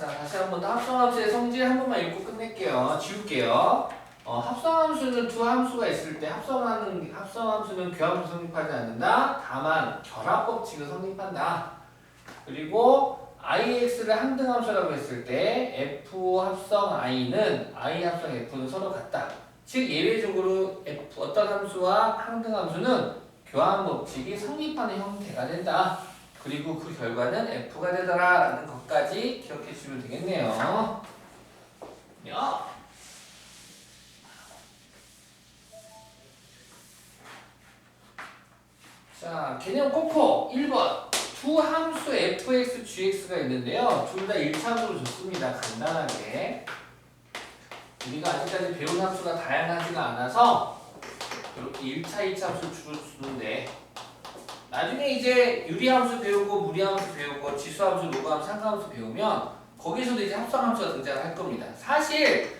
자, 다시 한번 합성함수의 성질 한 번만 읽고 끝낼게요. 지울게요. 합성함수는 두 함수가 있을 때 합성함수는 교함수 성립하지 않는다. 다만 결합법칙을 성립한다. 그리고 IX를 항등함수라고 했을 때 F 합성 I는 I 합성 F는 서로 같다. 즉 예외적으로 어떤 함수와 항등함수는 교함법칙이 성립하는 형태가 된다. 그리고 그 결과는 F가 되더라 라는 것까지 기억해 주시면 되겠네요. 자, 개념 꼬코 1번. 두 함수 fx, gx가 있는데요. 둘 다 1차함수로 줬습니다. 간단하게. 우리가 아직까지 배운 함수가 다양하지가 않아서 이렇게 1차, 2차 함수를 주로 주는데 나중에 이제 유리함수 배우고 무리함수 배우고 지수함수, 로그함수, 상수함수 배우면 거기서도 이제 합성함수가 등장할 겁니다. 사실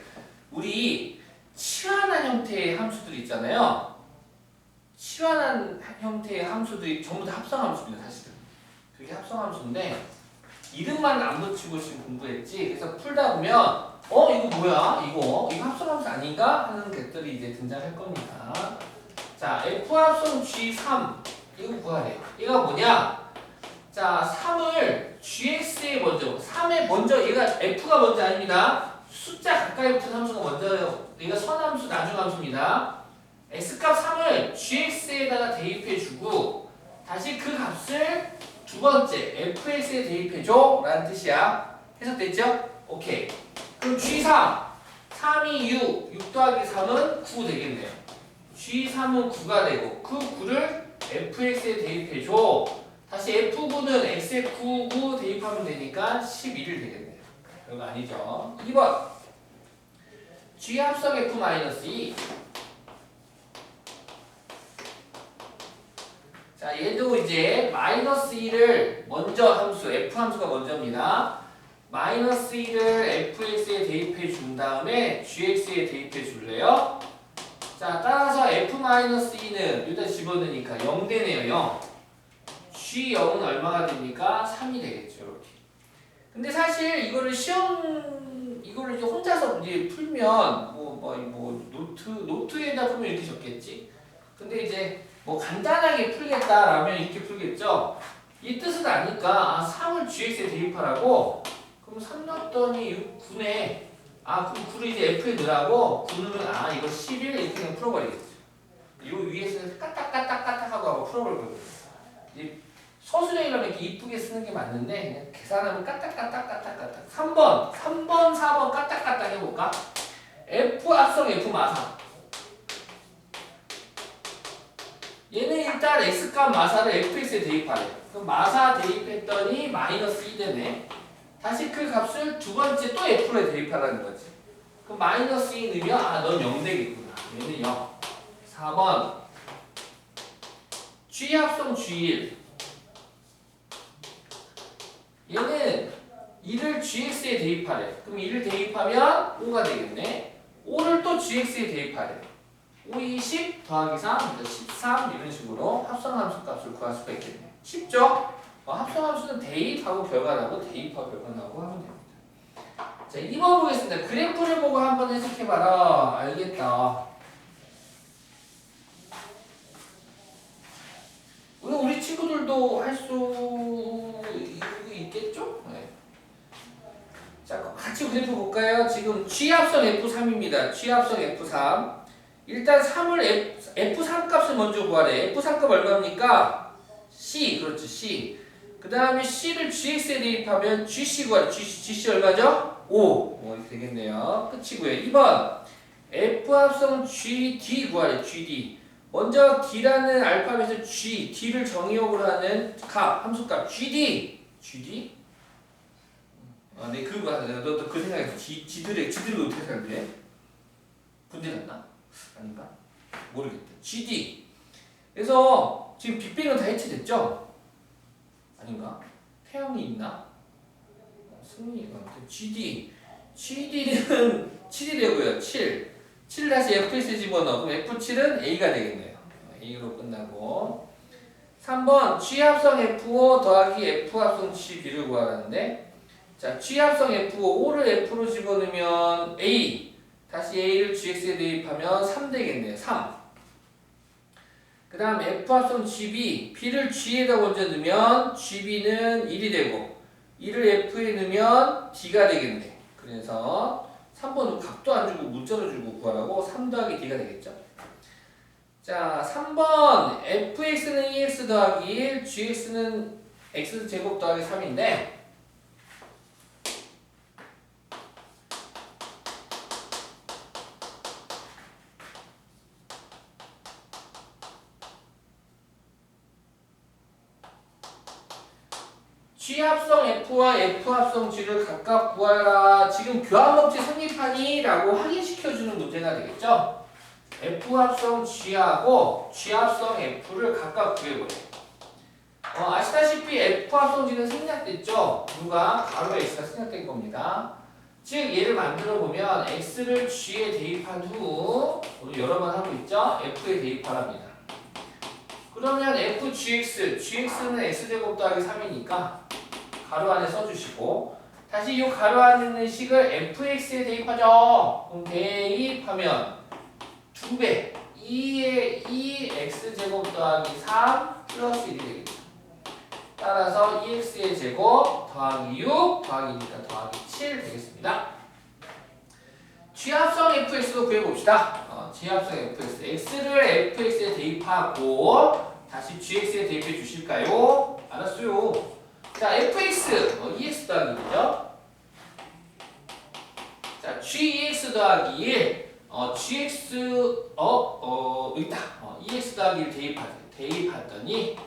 우리 치환한 형태의 함수들이 있잖아요. 치환한 형태의 함수들이 전부 다 합성함수입니다. 사실은. 그게 합성함수인데 이름만 안 붙이고 지금 공부했지. 그래서 풀다 보면 이거 뭐야? 이거 합성함수 아닌가? 하는 것들이 이제 등장할 겁니다. 자, F합성 G3 이거 구하래요. 이거 뭐냐? 자, 3을 GX에 먼저 3에 먼저 얘가 F가 먼저 아닙니다. 숫자 가까이 붙은 함수가 먼저예요. 얘가 선함수 나중함수입니다. X값 3을 GX에다가 대입해주고 다시 그 값을 두 번째 fx에 대입해줘 라는 뜻이야. 해석됐죠? 오케이. 그럼 G3 3이 6 더하기 3은 9 되겠네요. G3은 9가 되고 그 9를 fx에 대입해줘. 다시 f9는 x에 9 대입하면 되니까 11이 되겠네요. 이거 아니죠. 2번 G 합성 f-2. 자, 얘도 이제 -2를 먼저 함수, f 함수가 먼저입니다. -2를 fx에 대입해 준 다음에 gx에 대입해 줄래요? 자, 따라서 f-2는 여기다 집어넣으니까 0 되네요. 0. g0은 얼마가 됩니까? 3이 되겠죠. 이렇게. 근데 사실 이거를 이거를 이제 혼자서 이제 풀면 노트에다 풀면 이렇게 적겠지. 근데 이제 뭐 간단하게 풀겠다라면 이렇게 풀겠죠. 이 뜻은 아니까 3을 gx에 대입하라고. 그럼 3 넣었더니 6, 9네. 그럼 9를 이제 f에 넣으라고. 9는 이거 11 이렇게 그냥 풀어버리겠죠. 요 위에서 까딱까딱까딱 하고 풀어버릴 거예요. 이 서술형이라면 이렇게 이쁘게 쓰는 게 맞는데 그냥 계산하면 까딱까딱까딱까딱. 3번, 4번 까딱까딱 해볼까? f 합성 f 마사. 얘는 일단 x값 마사를 fx에 대입하래. 그럼 마사 대입했더니 -2 되네. 다시 그 값을 두 번째 또 f에 대입하라는 거지. 그럼 -2 넣으면 넌 0 되겠구나. 얘는 0. 4번 g 합성 g1. 얘는 2를 gx에 대입하래. 그럼 2를 대입하면 5가 되겠네. 5를 또 gx에 대입하래. 5, 20 더하기 3, 13 이런 식으로 합성함수 값을 구할 수가 있겠네요. 쉽죠? 합성함수는 대입하고 결과 나고 대입하고 결과 나고 하면 됩니다. 자, 2번 보겠습니다. 그래프를 보고 한번 해석해봐라. 알겠다. 우리 친구들도 할 수 있겠죠? 네. 자, 같이 그래프 볼까요? 지금 G 합성 F3입니다. G 합성 F3. 일단 3을 F3 값을 먼저 구하래. F3 값 얼마입니까? C. 그렇죠. C. 그 다음에 C를 GX에 대입하면 GC 구하래. GC 얼마죠? 5. 이렇게 되겠네요. 끝이고요. 2번. F 합성 GD 구하래. GD. 먼저 D라는 알파벳에서 G, D를 정의역으로 하는 값, 함수값 GD. GD? 네, 그거 같아. 너도 그 생각했어. 지들을 어떻게 생각해? 군대 갔나? 아닌가? 모르겠다. GD. 그래서 지금 빅뱅은 다 해체됐죠? 아닌가? 태양이 있나? 승리가 GD. GD는 7이 되고요. 7. 7 다시 Fx에 집어넣어. 그럼 F7은 A가 되겠네요. A로 끝나고. 3번 G 합성 F5 더하기 F 합성 GB를 구하라는데 자, G합성 F5, O를 F로 집어넣으면 A, 다시 A를 GX에 대입하면 3 되겠네요. 3. 그 다음 F합성 GB, B를 G에다 먼저 넣으면 GB는 1이 되고 2를 F에 넣으면 D가 되겠네. 그래서 3번은 각도 안 주고 문자로 주고 구하라고 3 더하기 D가 되겠죠. 자, 3번 fx는 ex 더하기 1, gx는 x제곱 더하기 3인데 G합성 F와 F합성 G를 각각 구하라. 지금 교환법칙 성립하니? 라고 확인시켜주는 문제가 되겠죠. F합성 G하고 G합성 F를 각각 구해보래. 아시다시피 F합성 G는 생략됐죠. 누가? 가로 X가 생략된 겁니다. 즉 얘를 만들어 보면 X를 G에 대입한 후 오늘 여러 번 하고 있죠. F에 대입하랍니다. 그러면 FGX, GX는 X제곱 더하기 3이니까 가로 안에 써주시고 다시 이 가로 안에 있는 식을 fx에 대입하죠. 그럼 대입하면 2배 2에 2 x제곱 더하기 3 플러스 1이 되겠죠. 따라서 2x의 제곱 더하기 6 더하기니까 더하기 7 되겠습니다. G합성 fx도 구해봅시다. G합성 fx, x를 fx에 대입하고 다시 gx에 대입해 주실까요? 알았어요. 자, fx, ex 더하기 1이죠. 자, gx 더하기 1, gx, 여기 있다. ex 더하기 1 대입하더니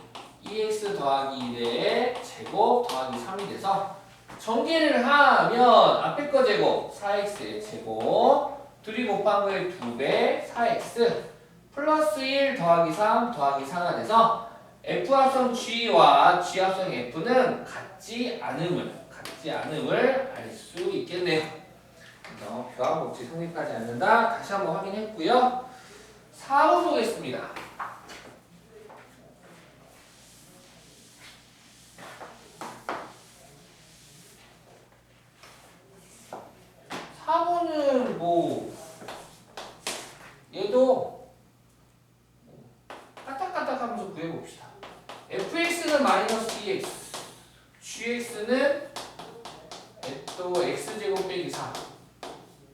ex 더하기 1의 제곱 더하기 3이 돼서 전개를 하면 앞에 거 제곱 4x의 제곱 둘이 곱한 거에 2배 4x 플러스 1 더하기 3 더하기 4가 돼서 F합성 G와 G합성 F는 같지 않음을 알 수 있겠네요. 그래서 교환법칙 성립하지 않는다. 다시 한번 확인했고요. 4번 보겠습니다. 4번은 뭐 얘도 까딱까딱하면서 구해봅시다. fx는 마이너스 2x, gx는 또 x제곱 빼기 4,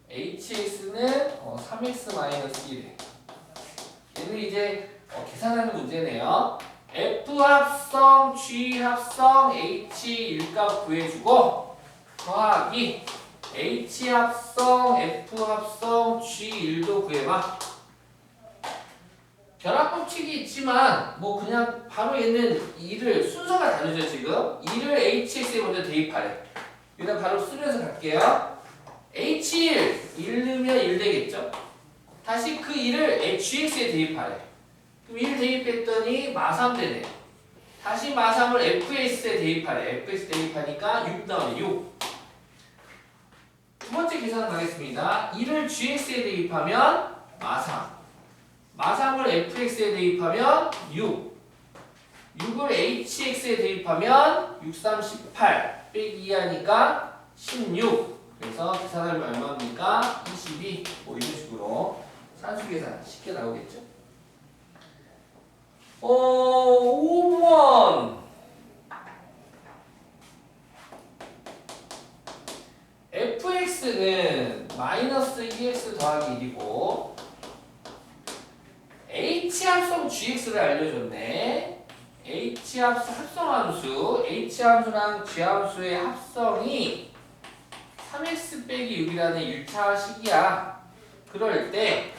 hx는 3x 마이너스 1에 얘는 이제 계산하는 문제네요. f합성 g합성 h 일값 구해주고 더하기 h합성 f합성 g1도 구해봐. 결합법칙이 있지만 뭐 그냥 바로 얘는 2를 순서가 다르죠. 지금 2를 hx에 먼저 대입하래. 일단 바로 쓰면서 갈게요. h1 1 넣으면 1 되겠죠. 다시 그 2를 gx에 대입하래. 그럼 1 대입했더니 마3 되네. 다시 마3을 fx에 대입하래. fx 대입하니까 6 나오네. 6. 두 번째 계산 가겠습니다. 2를 gx에 대입하면 마3. 마3을 fx에 대입하면 6. 6을 hx에 대입하면 6, 3, 18 빼기 2 하니까 16. 그래서 계산하면 얼마입니까? 22. 뭐 이런 식으로 산수 계산 쉽게 나오겠죠. 5번 fx는 마이너스 2x 더하기 1이고 h합성 gx를 알려줬네. 합성함수 h함수랑 g함수의 합성이 3x 빼기 6이라는 1차식이야. 그럴 때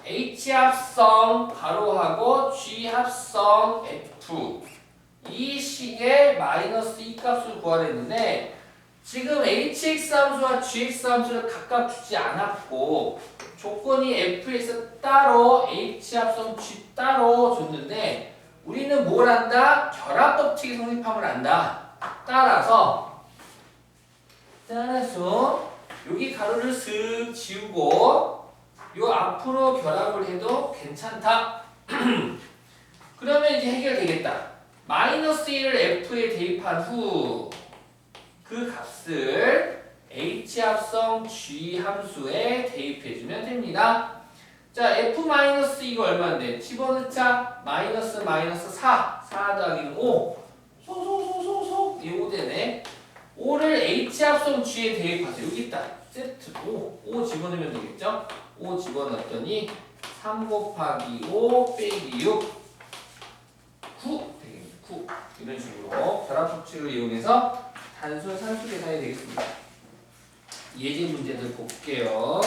h합성 가로하고 g합성 f 이 식의 마이너스 2 값을 구하랬는데 지금 hx 함수와 gx 함수를 각각 주지 않았고 조건이 f에서 따로 h합성 g 따로 줬는데 우리는 뭘 한다? 결합법칙이 성립함을 안다. 따라서 여기 가로를 슥 지우고 요 앞으로 결합을 해도 괜찮다. 그러면 이제 해결되겠다. 마이너스 1을 f에 대입한 후 그 값을 H합성 G 함수에 대입해주면 됩니다. 자, F 마이너스 이거 얼마인데? 집어넣자. 마이너스 4. 4 더하기 5. 소소소소소. 이거 되네. 5를 H합성 G에 대입하세요. 여기 있다. 세트 5 집어넣으면 되겠죠? 5 집어넣었더니 3 곱하기 5 빼기 6 9 되겠네. 9 이런 식으로 결합 법칙을 이용해서 단순 산수 계산이 되겠습니다. 예제 문제들 볼게요.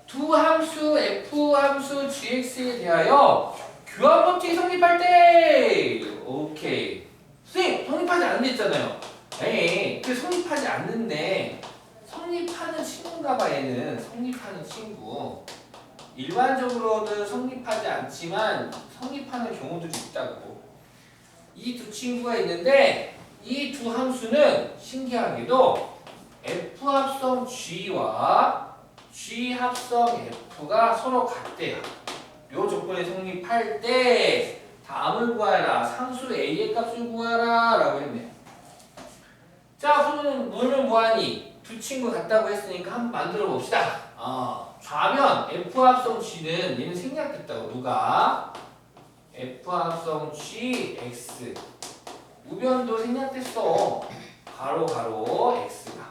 두 함수 F함수 GX에 대하여 교환 법칙이 성립할 때 오케이. 선생님 성립하지 않는데 있잖아요. 에이 그 성립하지 않는데 성립하는 친구인가봐. 얘는 성립하는 친구. 일반적으로는 성립하지 않지만 성립하는 경우들이 있다고. 이 두 친구가 있는데 이 두 함수는 신기하게도 F합성 G와 G 합성 F가 서로 같대요. 요 조건이 성립할 때 다음을 구하라. 상수 A의 값을 구하라 라고 했네요. 자, 그러면 오늘 뭐하니? 두 친구 같다고 했으니까 한번 만들어 봅시다. 좌변 F 합성 G는 얘는 생략됐다고. 누가? F 합성 G X. 우변도 생략됐어. 가로 X가.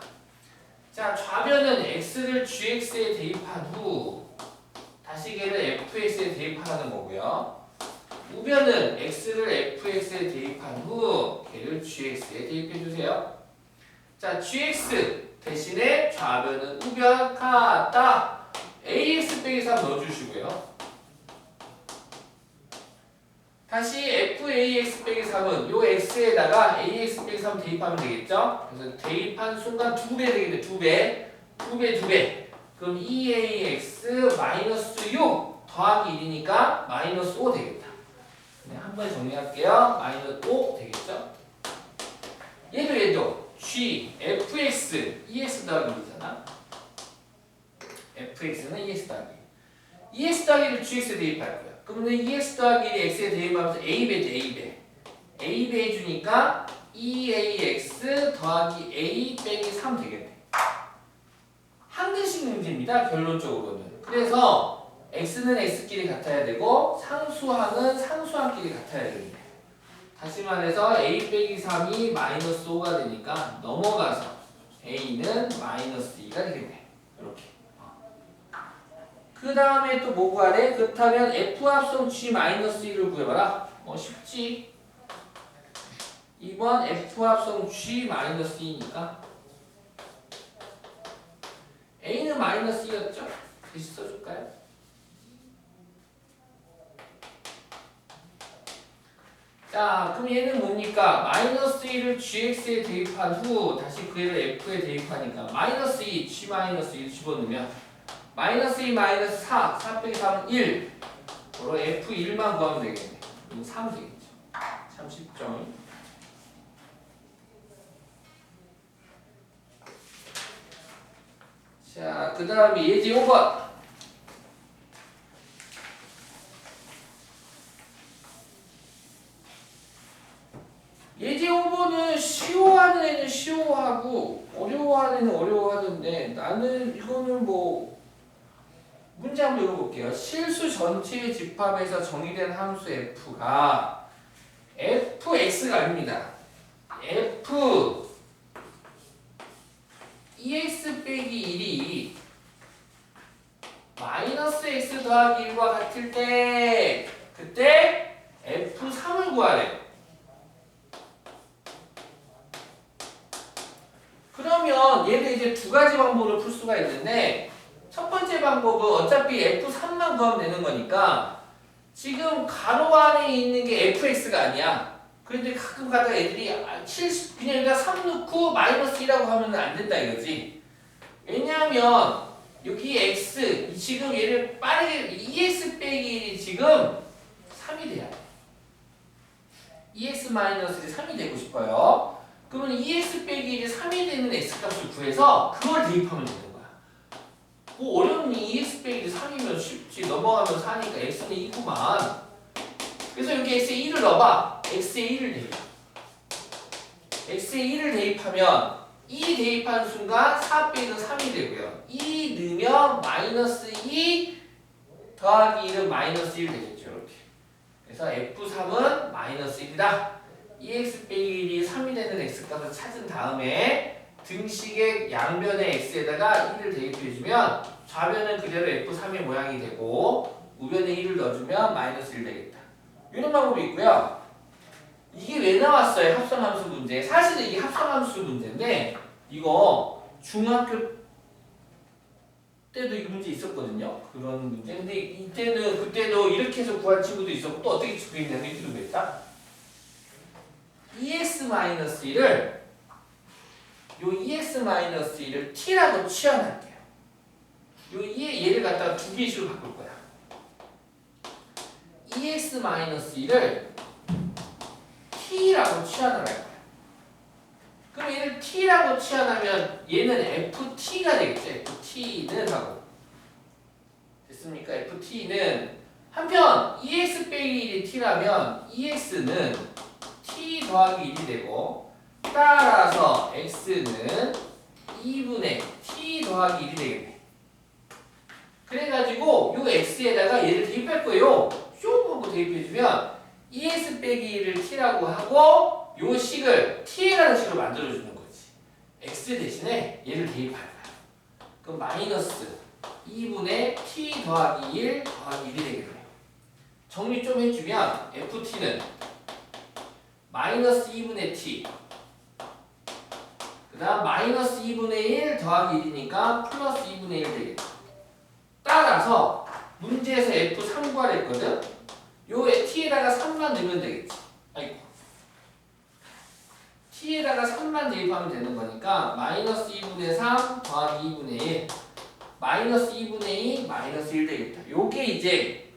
자, 좌변은 x를 gx에 대입한 후 다시 걔를 fx에 대입하라는 거고요. 우변은 x를 fx에 대입한 후 걔를 gx에 대입해 주세요. 자, gx 대신에 좌변은 우변 같다. ax 빼기 3 넣어주시고요. 다시 fax 빼기 3은 요 x에다가 ax 빼기 3 대입하면 되겠죠? 그래서 대입한 순간 2배 되겠네. 2배. 그럼 2ax 마이너스 6 더하기 1이니까 마이너스 5 되겠다. 네, 한 번에 정리할게요. 마이너스 5 되겠죠? 얘도 g, fx, es 더하기 1이잖아. fx는 es 더하기 1. es 더하기를 gx에 대입할 거야. 그러면 EX 더하기 1이 X에 대입하면서 A배지. A배 해주니까 2AX 더하기 A 빼기 3 되겠네. 한 근식 문제입니다. 결론적으로는. 그래서 X는 X끼리 같아야 되고 상수항은 상수항끼리 같아야 되겠네. 다시 말해서 A 빼기 3이 마이너스 5가 되니까 넘어가서 A는 마이너스 2가 되겠네. 이렇게. 그 다음에 또 뭐 구하래? 그렇다면 F합성 G-1을 구해봐라. 쉽지. 2번 F합성 G-2니까 A는 마이너스 2였죠? 다시 써줄까요? 자, 그럼 얘는 뭡니까? 마이너스 2를 GX에 대입한 후 다시 그 애를 F에 대입하니까 마이너스 2, G-2 집어넣으면 마이너스 2, 마이너스 4, 4 빼기 3은 1. 바로 F1만 구하면 되겠네. 그럼 3 되겠죠. 참 쉽죠. 자, 그 다음에 예제 5번. 예제 5번은 쉬워하는 애는 쉬워하고 어려워하는 애는 어려워하는데 나는 이거는 뭐 문제 한번 읽어볼게요. 실수 전체의 집합에서 정의된 함수 f가 fx가 아닙니다. f ex 빼기 1이 마이너스 x 더하기 1과 같을 때 그때 f3을 구하래. 그러면 얘를 이제 두 가지 방법으로 풀 수가 있는데 첫 번째 방법은 어차피 F3만 구하면 되는 거니까 지금 가로 안에 있는 게 fx가 아니야. 그런데 가끔 가다 애들이 70 그냥 여기다 3 넣고 마이너스 2라고 하면 안 된다 이거지. 왜냐하면 여기 x 지금 얘를 빠르게 2x 빼기 1이 지금 3이 돼야 돼. 2x 마이너스 3이 되고 싶어요. 그러면 2x 빼기 1이 3이 되는 x값을 구해서 그걸 대입하면 되는 거야. 뭐 어렵니? 2x 빼기 1이 3이면 쉽지. 넘어가면 4니까 x는 2구만. 그래서 여기 x에 1을 넣어봐. x에 1을 대입. x에 1을 대입하면 2 대입하는 순간 4 빼기는 3이 되고요. 2 넣으면 마이너스 2 더하기 1은 마이너스 1 되겠죠. 이렇게. 그래서 F3은 마이너스 1이다. 2x 빼기 1이 3이 되는 x값을 찾은 다음에 등식의 양변의 x에다가 1을 대입해주면 좌변은 그대로 F3의 모양이 되고 우변에 1을 넣어주면 마이너스 1 되겠다. 이런 방법이 있고요. 이게 왜 나왔어요? 합성함수 문제. 사실은 이게 합성함수 문제인데 이거 중학교 때도 이 문제 있었거든요. 그런 문제. 근데 그때도 이렇게 해서 구한 친구도 있었고 또 어떻게 구했냐면 이렇게 구했다. 2x-1을 요 2x-1을 t라고 치환할게요. 요 얘를 갖다가 두 개씩으로 바꿀 거야. 2x-1을 t라고 치환을 할 거야. 그럼 얘를 t라고 치환하면 얘는 ft가 되겠죠. ft는 하고 됐습니까? ft는 한편 2x 빼기 1이 t라면 2x는 t 더하기 1이 되고 따라서 x는 2분의 t 더하기 1이 되겠네. 그래가지고 요 x에다가 얘를 대입할 거예요. 쭉 하고 대입해주면 2x 빼기 1을 t라고 하고 요 식을 t라는 식으로 만들어주는 거지. x 대신에 얘를 대입할 거야. 그럼 마이너스 2분의 t 더하기 1 더하기 1이 되겠네요. 정리 좀 해주면 ft는 마이너스 2분의 t 그 다음 마이너스 2분의 1 더하기 1이니까 플러스 2분의 1 되겠다. 따라서 문제에서 f3 구하랬거든. 요 t에다가 3만 넣으면 되겠지. 아이고. t에다가 3만 대입하면 되는 거니까 마이너스 2분의 3 더하기 2분의 1 마이너스 2분의 2 마이너스 1 되겠다. 요게 이제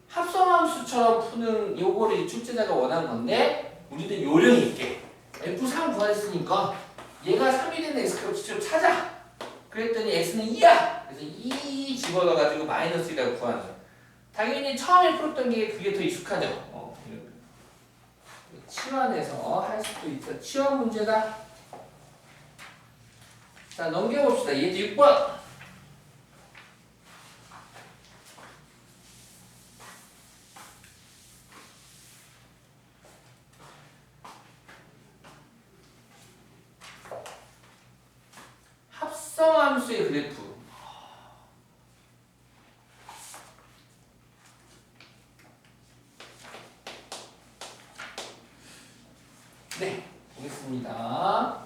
합성함수처럼 푸는 요거를 출제자가 원하는 건데 우리는 요령 있게 f3 구하랬으니까 얘가 3이 되는 x값을 직접 찾아. 그랬더니 x는 2야. 그래서 2 집어넣어가지고 마이너스 1이라고 구하는 거야. 당연히 처음에 풀었던 게 그게 더 익숙하죠. 치환해서 할 수도 있어. 치환 문제다. 자, 넘겨봅시다. 얘도 6번. 합성함수의 그래프. 네, 보겠습니다.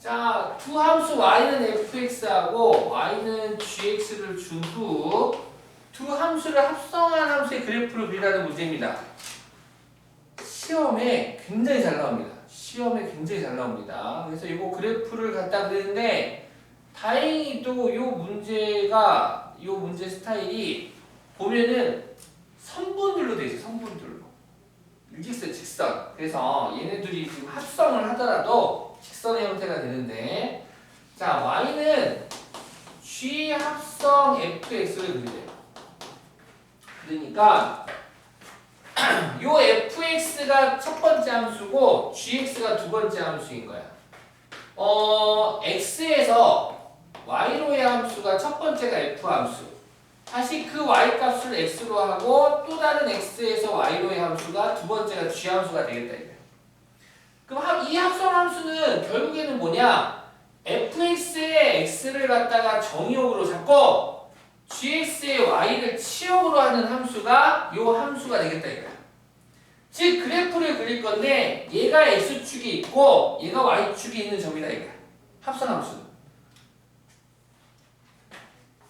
자, 두 함수 y는 fx하고 y는 gx를 준 후 두 함수를 합성한 함수의 그래프를 그리라는 문제입니다. 시험에 굉장히 잘 나옵니다. 시험에 굉장히 잘 나옵니다. 그래서 이거 그래프를 갖다 그리는데 다행히 또 이 문제가 이 문제 스타일이 보면은 선분들로 돼 있어요. 선분들로. 일직선, 직선. 그래서 얘네들이 지금 합성을 하더라도 직선의 형태가 되는데 자 y는 g 합성 fx를 그리래요. 그러니까 요 fx가 첫 번째 함수고 gx가 두 번째 함수인 거야. x에서 y로의 함수가 첫 번째가 f 함수. 다시 그 y 값을 x로 하고 또 다른 x에서 y로의 함수가 두 번째가 g 함수가 되겠다 이거야. 그럼 이 합성 함수는 결국에는 뭐냐? fx의 x를 갖다가 정의역으로 잡고 gx의 y를 치역으로 하는 함수가 요 함수가 되겠다 이거야. 즉 그래프를 그릴 건데 얘가 x축이 있고 얘가 y축이 있는 점이다 이거야. 합성 함수는.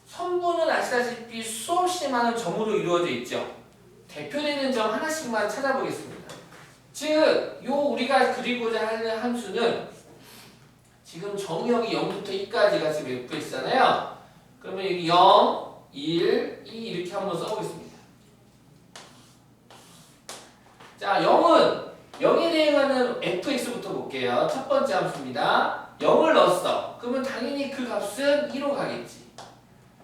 선분은 아시다시피 수없이 많은 점으로 이루어져 있죠. 대표되는 점 하나씩만 찾아보겠습니다. 즉, 요 우리가 그리고자 하는 함수는 지금 정의역이 0부터 2까지가 지금 fx잖아요. 그러면 여기 0, 1, 2 이렇게 한번 써보겠습니다. 자, 0은 0에 대응하는 fx부터 볼게요. 첫 번째 함수입니다. 0을 넣었어. 그러면 당연히 그 값은 2로 가겠지.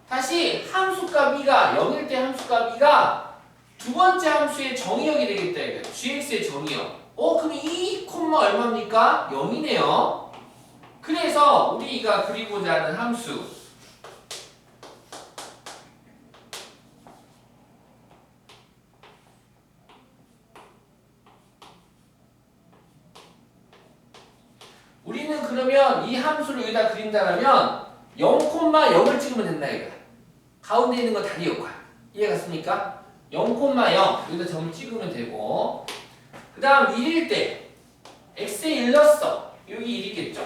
다시 함수값 2가 0일 때 함수값 2가 두 번째 함수의 정의역이 되겠다 이거야. gx의 정의역. 그럼 2, 얼마입니까? 0이네요. 그래서 우리가 그리고자 하는 함수 우리는 그러면 이 함수를 여기다 그린다면 0,0을 찍으면 된다 이거야. 가운데 있는 거 다리 역할. 이해 갔습니까? 0,0 여기다 점 찍으면 되고 그 다음 1일 때 x에 1 넣었어. 여기 1이겠죠?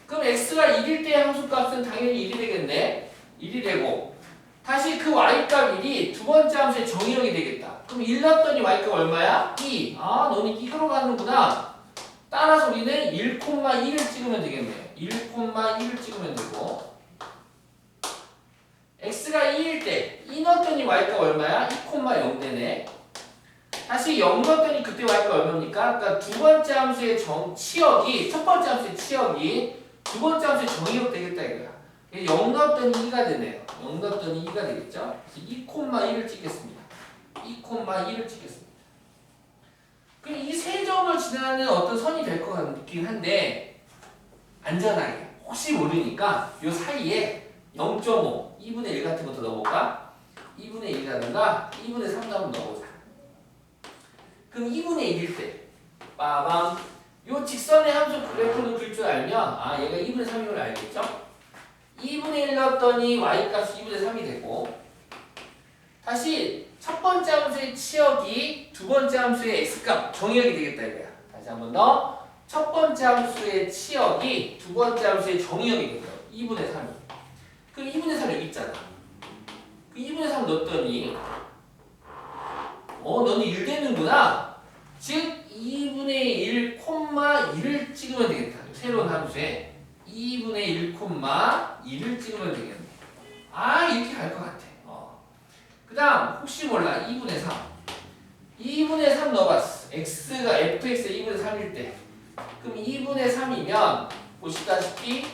그럼 x가 1일 때의 함수값은 당연히 1이 되겠네. 1이 되고 다시 그 y값 1이 두 번째 함수의 정의역이 되겠다. 그럼 1 넣었더니 y값 얼마야? 2. 아 너는 이거로 가는구나. 따라서 우리는 1,1을 찍으면 되겠네. 1,1을 찍으면 되고 x가 2일 때 2 넣었더니 y값 얼마야? 2,0 되네. 다시 0 넣었더니 그때 y값 얼마입니까? 그러니까 두 번째 함수의 치역이 첫 번째 함수의 치역이 두 번째 함수의 정의역 되겠다 이거야. 0 넣었더니 2가 되네요. 0 넣었더니 2가 되겠죠? 그래서 2,1을 찍겠습니다. 2,1을 찍겠습니다. 그럼 이 세 점을 지나는 어떤 선이 될 것 같긴 한데 안전하게 혹시 모르니까 요 사이에 0.5, 2분의 1 같은 것도 넣어볼까? 2분의 1이라든가 2분의 3도 한번 넣어보자. 그럼 2분의 1일 때 빠밤 요 직선의 함수 그래프를 그릴 줄 알면 얘가 2분의 3인 걸 알겠죠? 2분의 1 넣었더니 y값이 2분의 3이 되고 다시 첫 번째 함수의 치역이 두 번째 함수의 x값 정의역이 되겠다 이거야. 다시 한번 더. 첫 번째 함수의 치역이 두 번째 함수의 정의역이 되고요. 2분의 3이. 그럼 2분의 3 여기 있잖아. 그 2분의 3 넣었더니 너는 1 되는구나. 즉 2분의 1,1을 찍으면 되겠다. 새로운 함수에 2분의 1,1을 찍으면 되겠네. 이렇게 갈 것 같아. 그 다음 혹시 몰라 2분의 3 2분의 3 넣어봤어. x가 fx의 2분의 3일 때 그럼 2분의 3이면 보시다시피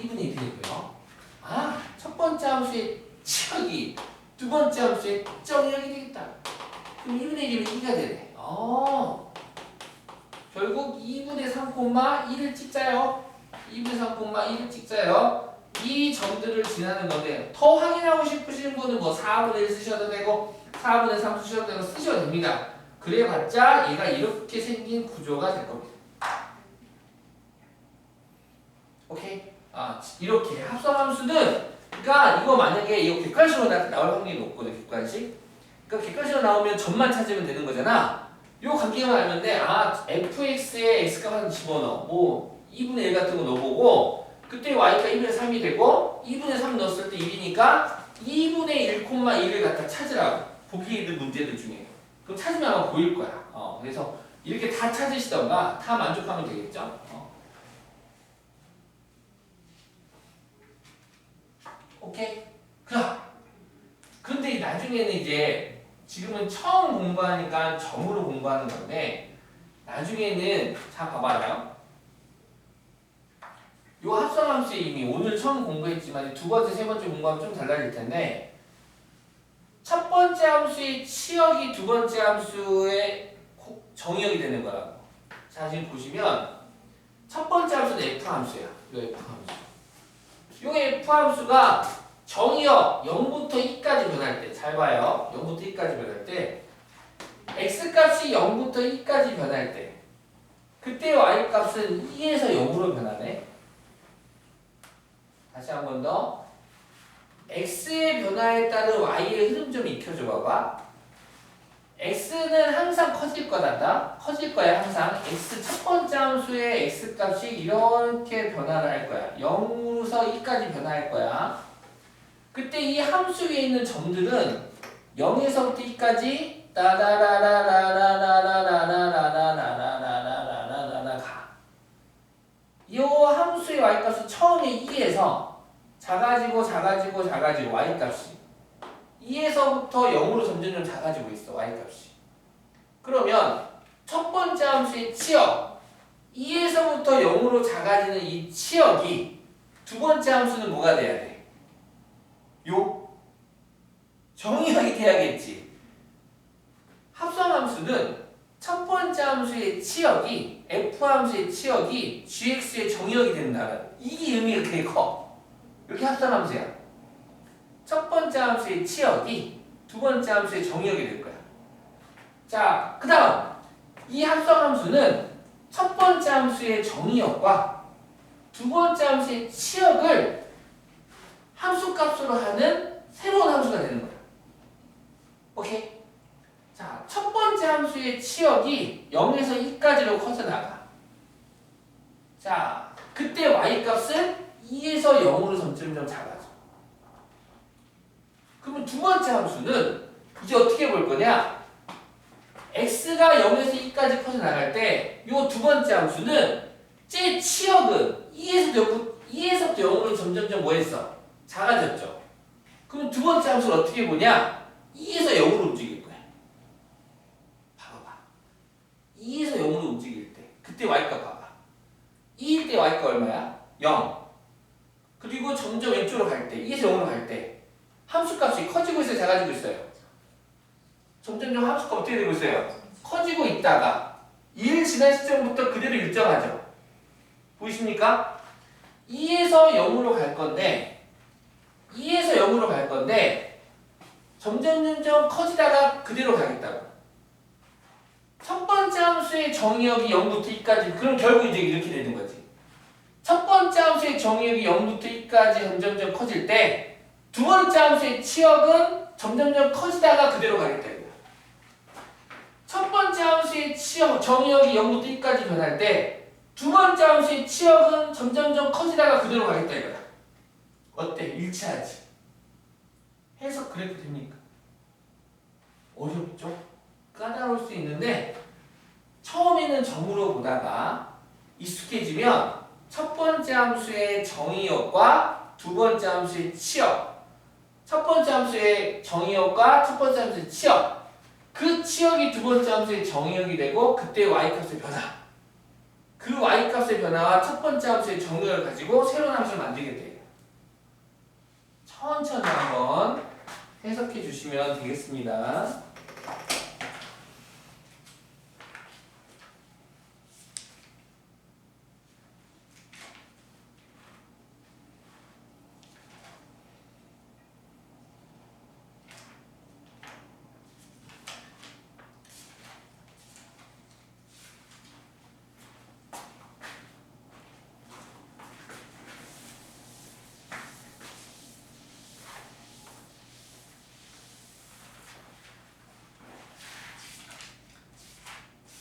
2분의 1이 되고요. 첫 번째 함수의 치역이 두 번째 함수의 정의역이 되겠다. 그럼 2분의 1이면 2가 되네. 결국 2분의 3,1을 찍자요. 2분의 3,1을 찍자요. 이 점들을 지나는 건데 더 확인하고 싶으신 분은 뭐 4분의 1 쓰셔도 되고 4분의 3 쓰셔도 되고 쓰셔도 됩니다. 그래봤자 얘가 이렇게 생긴 구조가 될 겁니다. 오케이? 이렇게 합성함수는 그러니까 이거 만약에 이거 객관식으로 나올 확률이 높거든. 객관식. 그러니까 객관식으로 나오면 점만 찾으면 되는 거잖아. 요 관계만 알면 돼. fx에 x값 하나 집어넣어. 뭐 2분의 1 같은 거 넣어보고 그때 y가 2분의 3이 되고 2분의 3 넣었을 때 1이니까 2분의 1,1을 갖다 찾으라고. 보기 있는 문제들 중에. 그럼 찾으면 아마 보일 거야. 그래서 이렇게 다 찾으시던가 다 만족하면 되겠죠. 오케이? 근데 나중에는 이제 지금은 처음 공부하니까 점으로 공부하는 건데 나중에는 자 봐봐요. 요 합성함수 이미 오늘 처음 공부했지만 두 번째, 세 번째 공부하면 좀 달라질 텐데 첫 번째 함수의 치역이 두 번째 함수의 정의역이 되는 거라고. 자, 지금 보시면 첫 번째 함수는 F 함수야. 요 F 함수. 요 F 함수가 정의역 0부터 2까지 변할 때, 잘 봐요. 0부터 2까지 변할 때, x값이 0부터 2까지 변할 때, 그때 y값은 2에서 0으로 변하네. 다시 한 번 더. x의 변화에 따른 y의 흐름 좀 익혀줘 봐봐. x는 항상 커질 거단다. 커질 거야 항상. x 첫 번째 함수의 x값이 이렇게 변화를 할 거야. 0에서 2까지 변화할 거야. 그때 이 함수 위에 있는 점들은 0에서부터 2까지 따라라라라라라라라라라라라라라라라라라라 가. 이 함수의 y값은 처음에 2에서 작아지고 y값이 2에서부터 0으로 점점 작아지고 있어 y값이. 그러면 첫 번째 함수의 치역 2에서부터 0으로 작아지는 이 치역이 두 번째 함수는 뭐가 돼야 돼? 요 정의역이 돼야겠지. 합성함수는 첫 번째 함수의 치역이 f 함수의 치역이 gx의 정의역이 된다는 이 의미가 되게 커. 이렇게 합성함수야. 첫 번째 함수의 치역이 두 번째 함수의 정의역이 될 거야. 자, 그 다음 이 합성함수는 첫 번째 함수의 정의역과 두 번째 함수의 치역을 함수값으로 하는 새로운 함수가 되는 거야. 오케이? 자, 첫 번째 함수의 치역이 0에서 2까지로 커져 나가. 자, 그때 y값은 2에서 0으로 점점 작아져. 그러면 두 번째 함수는 이제 어떻게 볼 거냐? x가 0에서 2까지 커져 나갈 때 이 두 번째 함수는 제 치역은 2에서부터 0으로 점점 뭐 했어? 작아졌죠. 그럼 두 번째 함수를 어떻게 보냐? 2에서 0으로 움직일 거야. 봐봐. 2에서 0으로 움직일 때 그때 y값 봐봐. 2일 때 y값 얼마야? 0. 그리고 점점 왼쪽으로 갈 때, 2에서 0으로 갈 때 함수값이 커지고 있어요? 작아지고 있어요? 점점 함수값 어떻게 되고 있어요? 커지고 있다가 2일 지난 시점부터 그대로 일정하죠. 보이십니까? 2에서 0으로 갈 건데 2에서 0으로 갈 건데 점점 커지다가 그대로 가겠다고. 첫 번째 함수의 정의역이 0부터 2까지, 그럼 결국 이제 이렇게 되는 거지. 첫 번째 함수의 정의역이 0부터 2까지 점점 커질 때 두 번째 함수의 치역은 점점 커지다가 그대로 가겠다 이거야. 첫 번째 함수의 정의역이 0부터 2까지 변할 때 두 번째 함수의 치역은 점점 커지다가 그대로 가겠다 이거야. 어때? 일치하지? 해석 그래도 됩니까? 어렵죠? 까다로울 수 있는데 처음에는 점으로 보다가 익숙해지면 첫 번째 함수의 정의역과 두 번째 함수의 치역, 첫 번째 함수의 정의역과 첫 번째 함수의 치역, 그 치역이 두 번째 함수의 정의역이 되고 그때 y값의 변화, 그 y값의 변화와 첫 번째 함수의 정의역을 가지고 새로운 함수를 만들게 돼요. 천천히 한번 해석해 주시면 되겠습니다.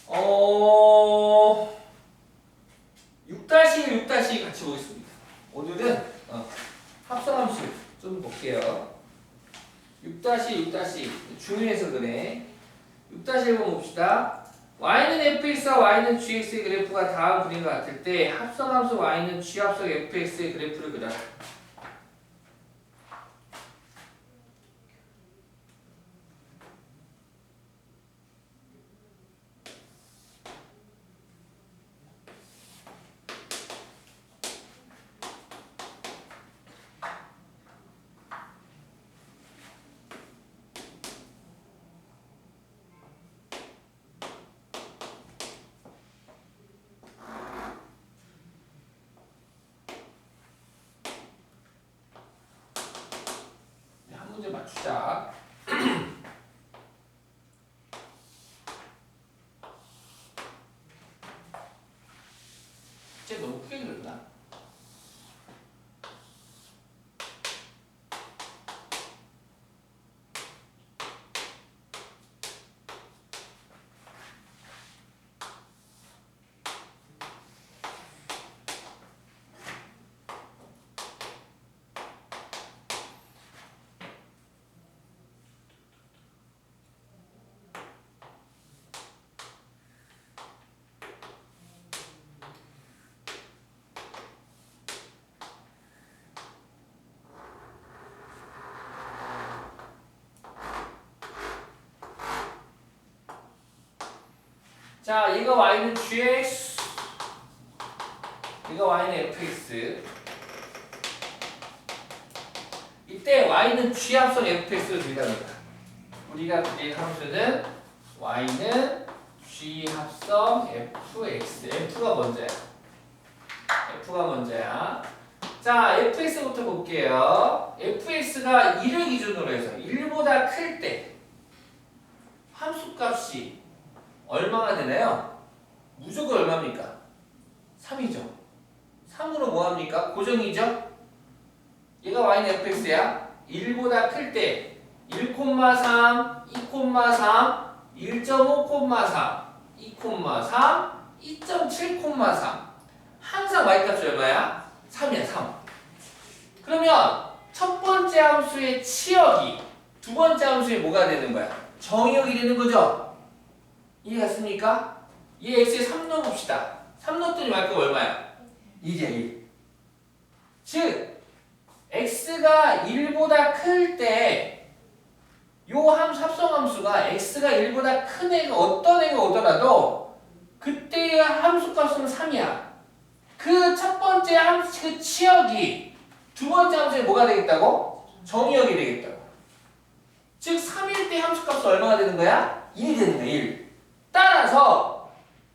어... 6-1, 6-2 같이 보겠습니다. 오늘은 합성함수 좀 볼게요. 6-1, 6-2 중요해서 그래. 6-1 봅시다. y는 fx와 y는 gx의 그래프가 다음 그림과 같을 때 합성함수 y는 g합성 fx의 그래프를 그려라. 문제 맞추자. 쟤 너무 크게 그렸나? 자, 얘가 y는 gx, 얘가 y는 fx. 이때 y는 g 합성 fx로 들어갑니다. 우리가 그릴 함수는 y는 g 합성 fx. f가 먼저야. f가 먼저야. 자, fx부터 볼게요. fx가 1을 기준으로 해서 1보다 클 때 함수값이 얼마가 되나요? 무조건 얼마입니까? 3이죠. 3으로 뭐합니까? 고정이죠? 얘가 y는 fx야. 1보다 클 때 1,3, 2,3, 1.5,3, 2,3, 2.7,3. 항상 y값이 얼마야? 3이야, 3. 그러면 첫 번째 함수의 치역이 두 번째 함수의 뭐가 되는 거야? 정의역이 되는 거죠? 이해갔습니까? 얘 x에 3 넣어봅시다. 3 넣었더니 말값 얼마야? 2제 1. 즉 x가 1보다 클 때 요 함수 합성함수가 x가 1보다 큰 애가 어떤 애가 오더라도 그때의 함수값은 3이야. 그 첫 번째 함수 그 치역이 두 번째 함수에 뭐가 되겠다고? 정의역이 되겠다고. 즉 3일 때 함수값은 얼마가 되는 거야? 1이 되는 거야. 1. 따라서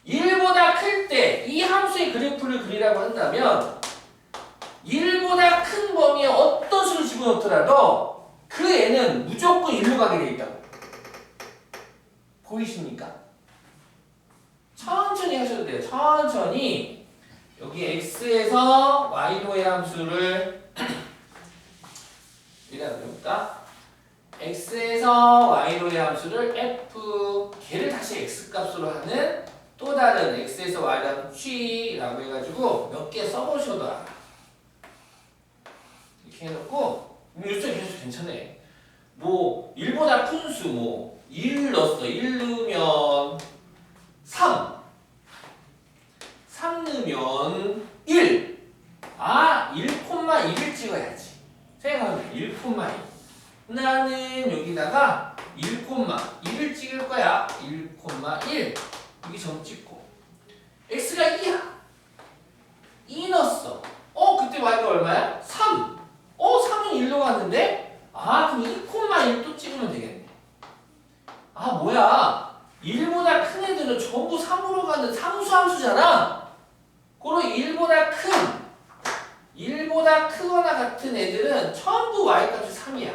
1보다 클 때 이 함수의 그래프를 그리라고 한다면 1보다 큰 범위에 어떤 수를 집어넣더라도 그 애는 무조건 1로 가게 돼 있다고. 보이십니까? 천천히 하셔도 돼요. 천천히. 여기 x에서 y로의 함수를 이라고 해볼까? x에서 y로의 함수를 f 걔를 다시 x 값으로 하는 또 다른 x에서 y로 함수 g라고 해가지고 몇 개 써보셔도 알아. 이렇게 해놓고 요즘 계속 괜찮네. 뭐 1보다 큰 수 뭐 1 넣었어. 1 넣으면 3 넣으면 1. 아 1,1을 찍어야지. 생각하면 1,1. 나는 여기다가 1,1을 찍을 거야. 1,1 여기 점 찍고 x가 2야. 2 넣었어. 그때 y가 얼마야? 3. 3은 1로 갔는데 그럼 2,1 또 찍으면 되겠네. 뭐야 1보다 큰 애들은 전부 3으로 가는 상수함수잖아. 그리고 1보다 크거나 같은 애들은 전부 y값이 3이야.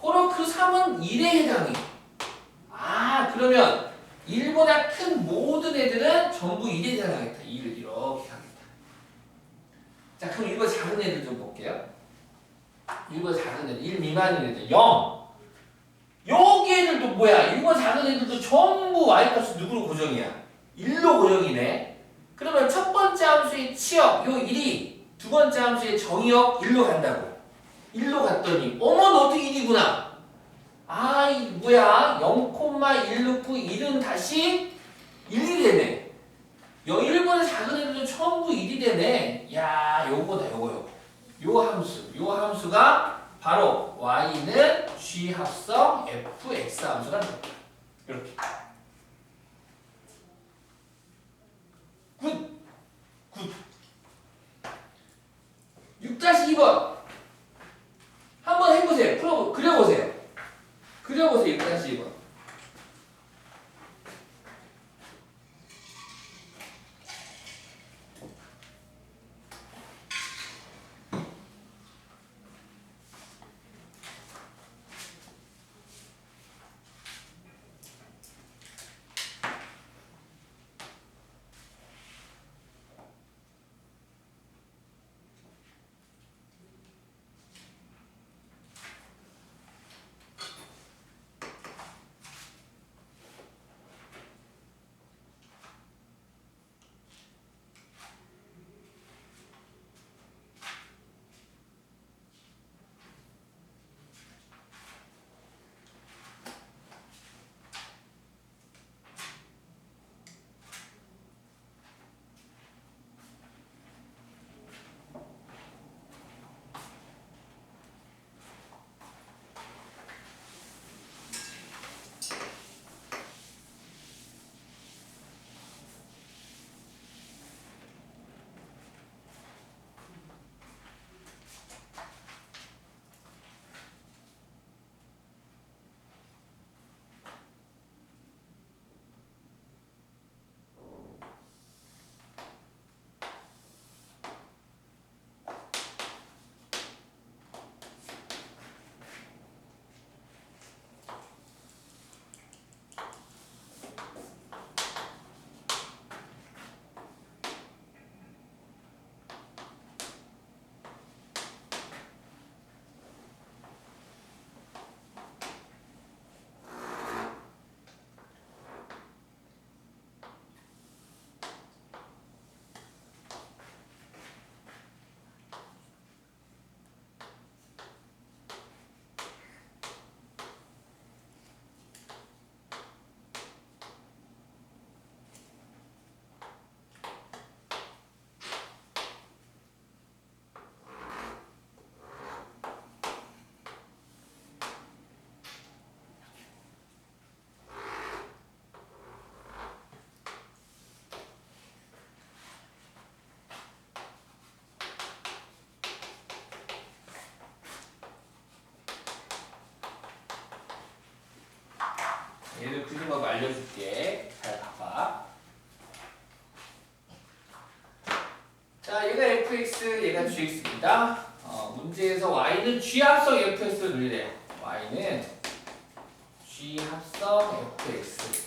그리고 그 3은 1에 해당해. 그러면 1보다 큰 모든 애들은 전부 1에 해당하겠다. 2를 이렇게 하겠다. 자, 그럼 1보다 작은 애들 좀 볼게요. 1보다 작은 애들, 1 미만인 애들, 0. 여기 애들도 뭐야? 1보다 작은 애들도 전부 y값이 누구로 고정이야? 1로 고정이네. 그러면 첫 번째 함수의 치역, 요 1이 두 번째 함수의 정의역 1로 간다고. 1로 갔더니 어머 너도 1이구나. 이 뭐야? 0,1 넣고 1은 다시 1이 되네. 1보다 작은 애들도 전부 1이 되네. 야, 요거다 요거. 요 함수가 바로 y는 g 합성 fx 함수가 됩니다. 이렇게. 굿. 6-2번. 한번 해보세요. 그려보세요. 6-2번. 그려줄게. 잘 봐봐. 자, 얘가 fx, 얘가 gx입니다. 문제에서 y는 g합성 fx를 늘리래요. y는 g합성 fx.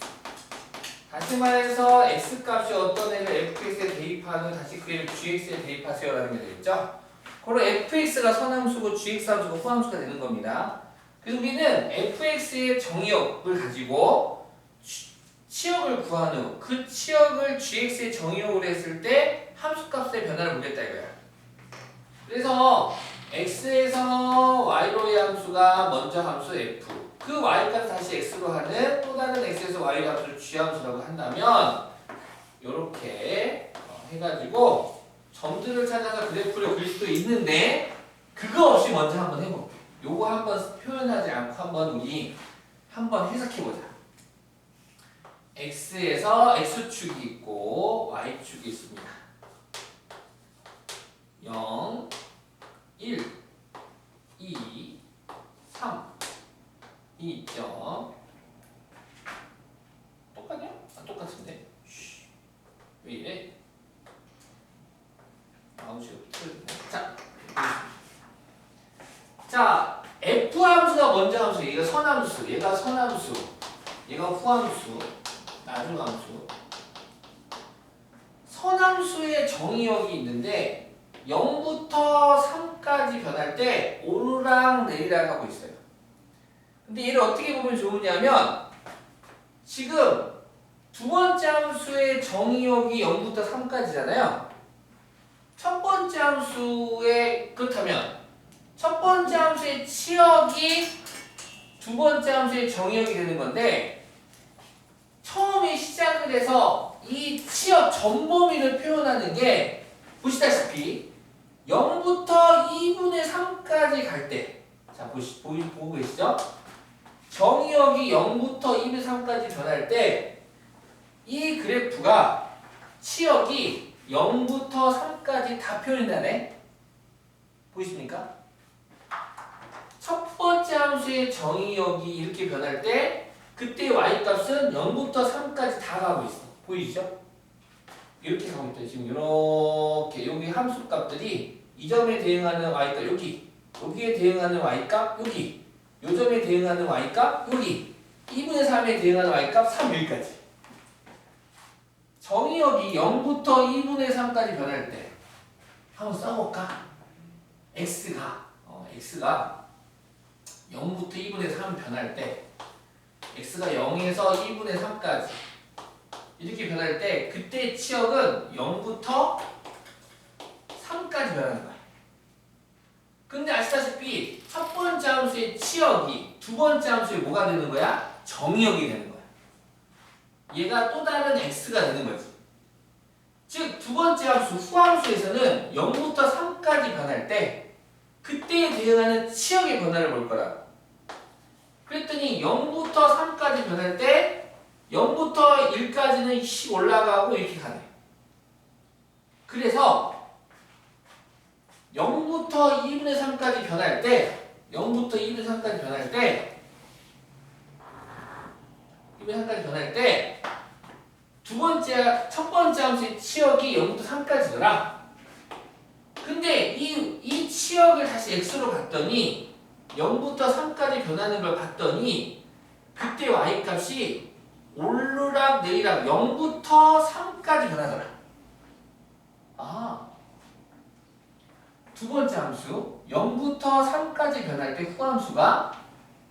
다시 말해서 x값이 어떤 애를 fx에 대입하는 다시 그 애를 gx에 대입하세요라는 게 되겠죠. 그럼 fx가 선함수고 gx 함수가 후함수가 되는 겁니다. 그래서 우리는 fx의 정의역을 가지고 치역을 구한 후 그 치역을 gx의 정의역으로 했을 때 함수값의 변화를 보겠다 이거야. 그래서 x에서 y로의 함수가 먼저 함수 f, 그 y값 다시 x로 하는 또 다른 x에서 y의 함수를 g함수라고 한다면 이렇게 해가지고 점들을 찾아서 그래프를 그릴 수도 있는데 그거 없이 먼저 한번 해볼게. 요거 한번 표현하지 않고 한번 우리 한번 해석해보자. x에서 x축이 있고 y축이 있습니다. 0, 1, 2, 3, 2점. 똑같냐? 아, 똑같은데? 쉬. 왜 이래? 아웃이 틀렸네. 자, f 함수가 먼저 함수, 얘가 선함수, 얘가 선함수, 얘가 후함수, 나중 함수. 선함수의 정의역이 있는데 0부터 3까지 변할 때 오르락 내리락 하고 있어요. 근데 얘를 어떻게 보면 좋으냐면 지금 두 번째 함수의 정의역이 0부터 3까지잖아요. 첫 번째 함수의 그렇다면 첫 번째 함수의 치역이 두 번째 함수의 정의역이 되는 건데 처음에 시작을 해서 이 치역 전범위를 표현하는 게 보시다시피 0부터 2분의 3까지 갈 때, 자 보고 계시죠? 정의역이 0부터 2분의 3까지 변할 때 이 그래프가 치역이 0부터 3까지 다 표현되네. 보이십니까? 첫 번째 함수의 정의역이 이렇게 변할 때 그때 y값은 0부터 3까지 다 가고 있어. 보이시죠? 이렇게 가고 있다. 지금 이렇게 여기 함수 값들이 이 점에 대응하는 y값 여기, 여기에 대응하는 y값 여기, 요 점에 대응하는 y값 여기, 2분의 3에 대응하는 y값 3 여기까지. 정의역이 0부터 2분의 3까지 변할 때 한번 써볼까? x가 0부터 2분의 3 변할 때 x가 0에서 2분의 3까지 이렇게 변할 때 그때 치역은 0부터 3까지 변하는 거야. 근데 아시다시피 첫 번째 함수의 치역이 두 번째 함수의 뭐가 되는 거야? 정의역이 되는 거야. 얘가 또 다른 x가 되는 거지. 즉 두 번째 함수 후함수에서는 0부터 3까지 변할 때 그때에 대응하는 치역의 변화를 볼 거라. 그랬더니 0부터 3까지 변할 때 0부터 1까지는 씩 올라가고 이렇게 가네. 그래서 0부터 2분의 3까지 변할 때 0부터 2분의 3까지 변할 때 2분의 3까지 변할 때 첫 번째 함수의 치역이 0부터 3까지더라. 근데 이 치역을 다시 x로 봤더니 0부터 3까지 변하는 걸 봤더니 그때 y값이 오르락 내리락 0부터 3까지 변하더라. 두 번째 함수 0부터 3까지 변할 때 후함수가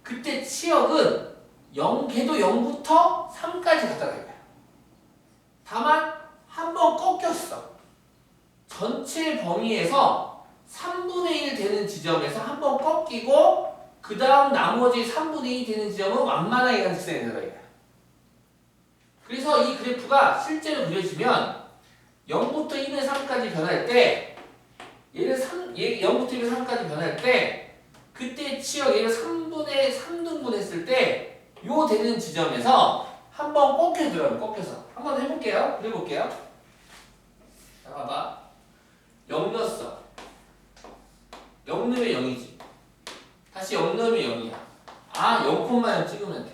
그때 치역은 걔도 0부터 3까지 가더라 이거야. 다만 한 번 꺾였어. 전체 범위에서 3분의 1 되는 지점에서 한 번 꺾이고 그 다음 나머지 3분의 2 되는 지점은 완만하게 간 직선이 되더라 이거야. 그래서 이 그래프가 실제로 그려지면 0부터 2분의 3까지 변할 때 얘를 0부터 2분의 3까지 변할 때 그때 치역 얘를 3분의 3등분 했을 때 요 되는 지점에서 한번 꺾여들어요. 꺾여서 한번 해볼게요. 그려볼게요. 자 봐봐. 0 넣었어. 0 넣으면 0이지. 다시 0 넣으면 0이야. 0,0 찍으면 돼.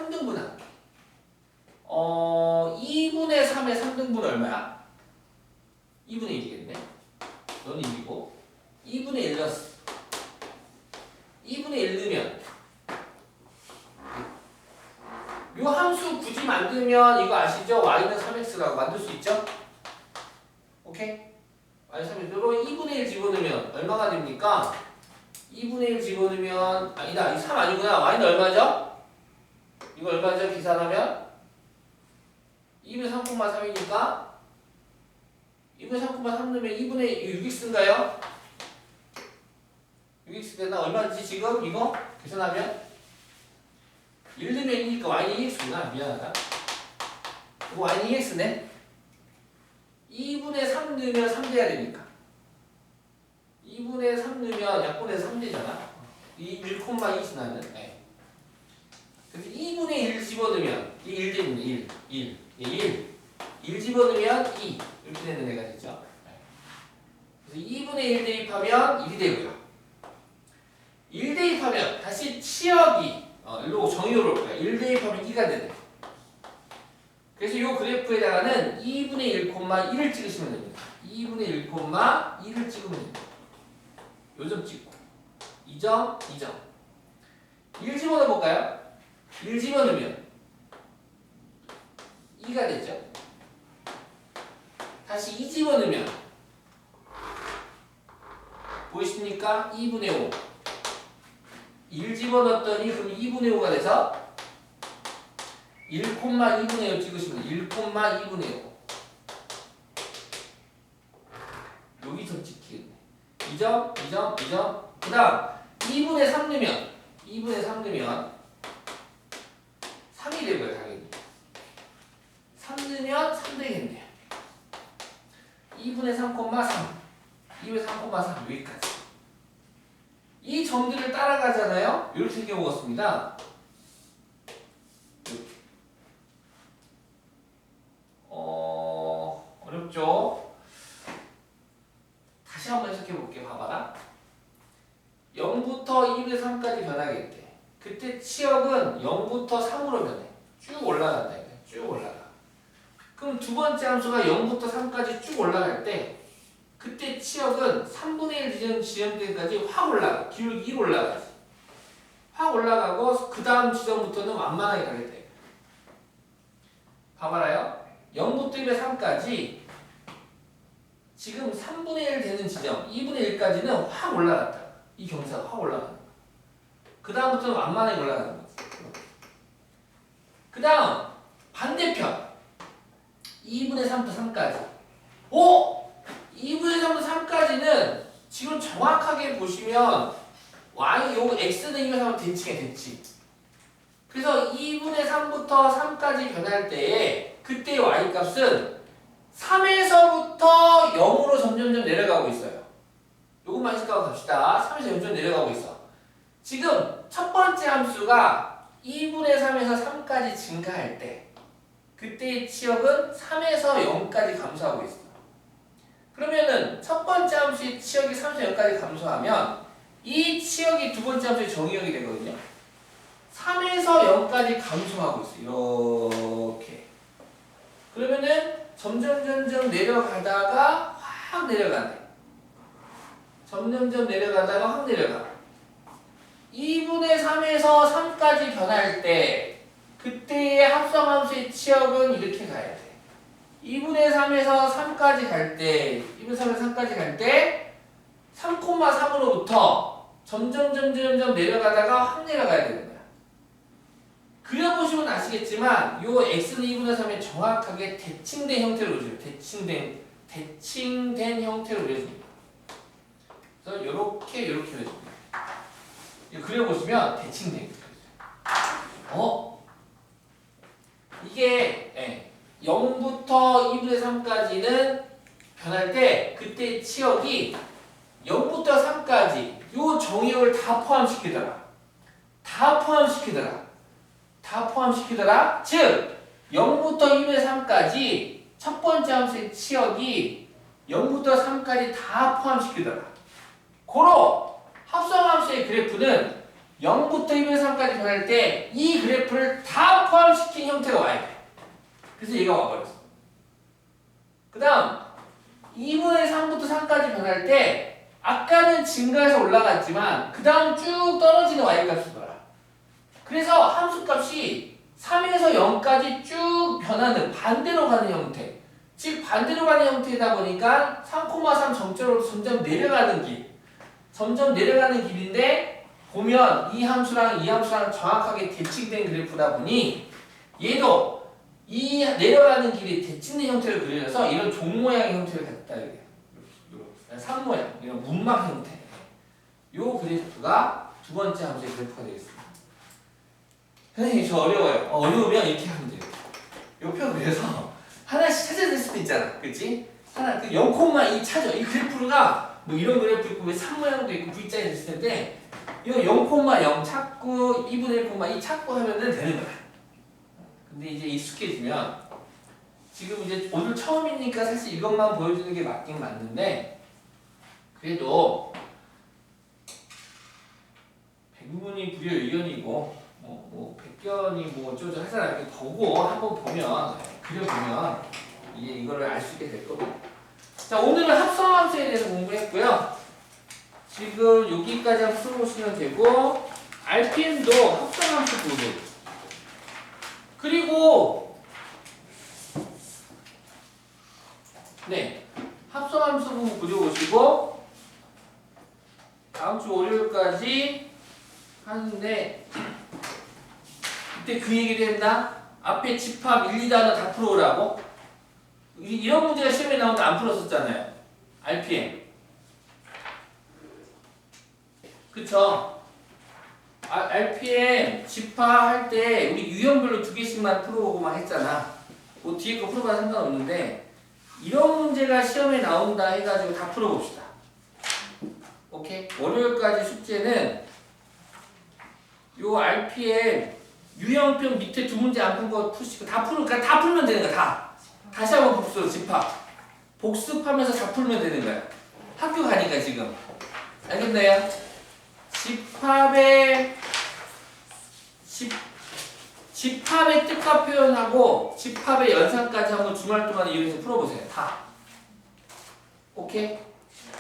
3등분 할게. 2분의 3의 3등분 얼마야? 2분의 1이겠네. 너는 1이고 2분의 1 넣었어. 2분의 1 넣으면 요 함수 굳이 만들면 이거 아시죠? y는 3x라고 만들 수 있죠? 오케이? y 3x. 여러분 2분의 1 집어넣으면 얼마가 됩니까? 2분의 1 집어넣으면 아니다. 이 3 아니구나. y는 얼마죠? 이거 얼마죠? 계산하면 2분의 3,3이니까 2분의 3,3 넣으면 2분의 6x인가요? 6x 되나? 얼마지 지금 이거 계산하면? 1 넣으면 2니까 y는 2x구나. 미안하다. 이거 y는 2x네. 2분의 3 넣으면 3 돼야 되니까 2분의 3 넣으면 약분해서 3 되잖아. 1,2지 나는. 네. 그래서 2분의 1 집어넣으면 이 1 되면 1 집어넣으면 2 이렇게 되는 애가 되죠. 그래서 2분의 1 대입하면 1이 되고요. 1 대입하면 다시 치역이 일로 정의로 올 거야. 1 대입하면 2가 되네. 그래서 이 그래프에다가는 2분의 1,1을 찍으시면 됩니다. 2분의 1,1을 찍으면 됩니다. 요 점 찍고 2점, 2점 1 집어넣어 볼까요? 1 집어넣으면 2가 되죠. 다시 2 집어넣으면 보이십니까? 2분의 5 1 집어넣었더니 그럼 2분의 5가 돼서 1,2분의 5 찍으시면 1,2분의 5 여기서 찍히겠네. 2점, 2점, 2점 그 다음 2분의 3 넣으면 3이 되고요. 당연히 3 넣으면 3 되겠네요. 2분의 3,3 2분의 3,3 여기까지 이 점들을 따라가잖아요. 이렇게 생겨먹었습니다. 이렇게. 어렵죠? 다시 한번 해석해볼게요. 봐봐라. 0부터 2분의 3까지 변하겠대. 그때 치역은 0부터 3으로 변해. 쭉 올라간다. 쭉 올라가. 그럼 두 번째 함수가 0부터 3까지 쭉 올라갈 때 그때 치역은 3분의 1 지점까지 확 올라가. 기울기 1 올라가지. 확 올라가고 그 다음 지점부터는 완만하게 가겠대. 봐봐라요. 0부터 1의 3까지 지금 3분의 1 되는 지점 2분의 1까지는 확 올라갔다. 이 경사가 확 올라가는 거야. 그 다음부터는 완만하게 올라가는 거지. 그 다음 반대편 2분의 3부터 3까지 2분의 3부터 3까지는 지금 정확하게 보시면 y 요 x는 2분의 3부터 대칭해 대칭. 그래서 2분의 3부터 3까지 변할 때에 그때의 y 값은 3에서부터 0으로 점점점 내려가고 있어요. 요것만 생각하고 갑시다. 3에서 0점 내려가고 있어. 지금 첫 번째 함수가 2분의 3에서 3까지 증가할 때 그때의 치역은 3에서 0까지 감소하고 있어. 그러면은 첫 번째 함수의 치역이 3에서 0까지 감소하면 이 치역이 두 번째 함수의 정의역이 되거든요. 3에서 0까지 감소하고 있어. 이렇게. 그러면은 점점 내려가다가 확 내려가네. 점점 내려가다가 확 내려가. 2분의 3에서 3까지 변할 때 그때의 합성함수의 치역은 이렇게 가야 돼. 2분의 3에서 3까지 갈 때 2분의 3에서 3까지 갈 때 3,3으로부터 점점 내려가다가 확 내려가야 되는 거야. 그려보시면 아시겠지만 요 x는 2분의 3에 정확하게 대칭된 형태로 그려줘요. 대칭된 형태로 그려줍니다. 그래서 요렇게 그려줍니다. 이거 그려보시면 대칭된 이게 0부터 2분의 3까지는 변할 때 그때 치역이 0부터 3까지 요 정의역을 다 포함시키더라. 즉 0부터 2분의 3까지 첫 번째 함수의 치역이 0부터 3까지 다 포함시키더라. 고로 합성함수의 그래프는 0부터 1분의 3까지 변할 때 이 그래프를 다 포함시킨 형태가 와야 돼. 그래서 얘가 와버렸어. 그 다음 2분의 3부터 3까지 변할 때 아까는 증가해서 올라갔지만 그 다음 쭉 떨어지는 y값이 더라. 그래서 함수값이 3에서 0까지 쭉 변하는 반대로 가는 형태. 즉 반대로 가는 형태이다 보니까 3,3 정점으로 점점 내려가는 길. 점점 내려가는 길인데 보면 이 함수랑 이 함수랑 정확하게 대칭된 그래프다 보니 얘도 이 내려가는 길이 대칭된 형태를 그려서 이런 종 모양의 형태를 갖다 이렇게 산 모양, 이런 문막 형태. 요 그래프가 두 번째 함수의 그래프가 되겠습니다. 선생님 저 어려워요. 어려우면 이렇게 하면 돼요. 요 표 그려서 하나씩 찾아야 될 수도 있잖아. 그치? 하나, 그 0,2 찾아. 이 그래프가 뭐 이런 그래프 있고, 왜 산 모양도 있고, V자에 있을 텐데, 이거 0,0 찾고, 2분의 1,2 찾고 하면은 되는 거야. 근데 이제 익숙해지면, 지금 이제 오늘 처음이니까 사실 이것만 보여주는 게 맞긴 맞는데, 그래도, 백문이 불여의견이고, 백견이 뭐 어쩌고 하잖아. 이렇게 보고, 한번 보면, 그려보면, 이거를 알 수 있게 될 겁니다. 자, 오늘은 합성함수에 대해서 공부했고요. 지금 여기까지 한번 풀어보시면 되고, RPM도 합성함수 부분. 그리고, 네, 합성함수 부분 그려보시고, 다음 주 월요일까지 하는데, 그때 그 얘기를 했나? 앞에 집합 1, 2단어 다 풀어오라고? 이런 문제가 시험에 나오는데 안 풀었었잖아요. RPM. 그쵸? RPM 집합할 때 우리 유형별로 2개씩만 풀어오고만 했잖아. 뭐 뒤에 거 풀어봐도 상관없는데 이런 문제가 시험에 나온다 해가지고 다 풀어봅시다. 오케이? 월요일까지 숙제는 요 RPM 유형편 밑에 두 문제 안 푼 거 푸시고 다 그러니까 다 풀면 되는 거야. 다. 다시 한번 복습, 집합. 복습하면서 다 풀면 되는 거야. 학교 가니까 지금. 알겠나요? 집합의 뜻과 표현하고 집합의 연산까지 한번 주말 동안 이용해서 풀어보세요. 다. 오케이?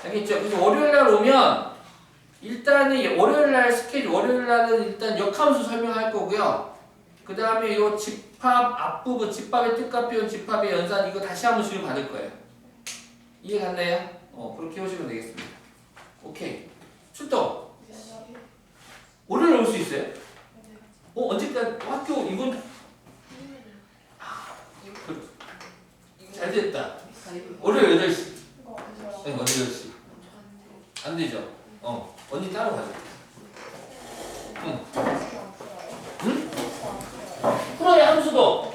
알겠죠? 그래서 월요일날 오면 일단은 월요일날 스케줄, 월요일날은 일단 역함수 설명할 거고요. 그 다음에 요 집합 앞부분, 집합의 뜻과 표현, 집합의 연산 이거 다시 한번 질문 받을 거예요. 이해 갔나요? 그렇게 해오시면 되겠습니다. 오케이. 출동. 월요일 올 수 있어요? 언제까지? 학교 이번 잘 됐다. 월요일 8시. 네, 8시. 안 되죠? 언니 따로 가자. 응. 응? 풀어요, 함수도.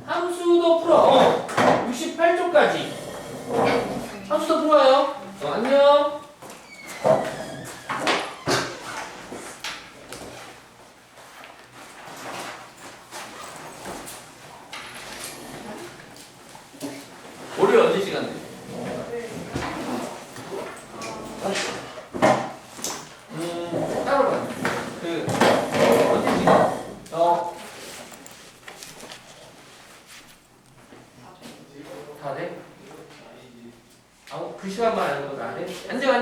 함수도 풀어. 68쪽까지. 함수도 풀어요. 안녕. 월요일 언제 시간 돼? 따로 가. 언제 시간? 다 돼? 그 시간만 아는 거 다 돼? 안녕.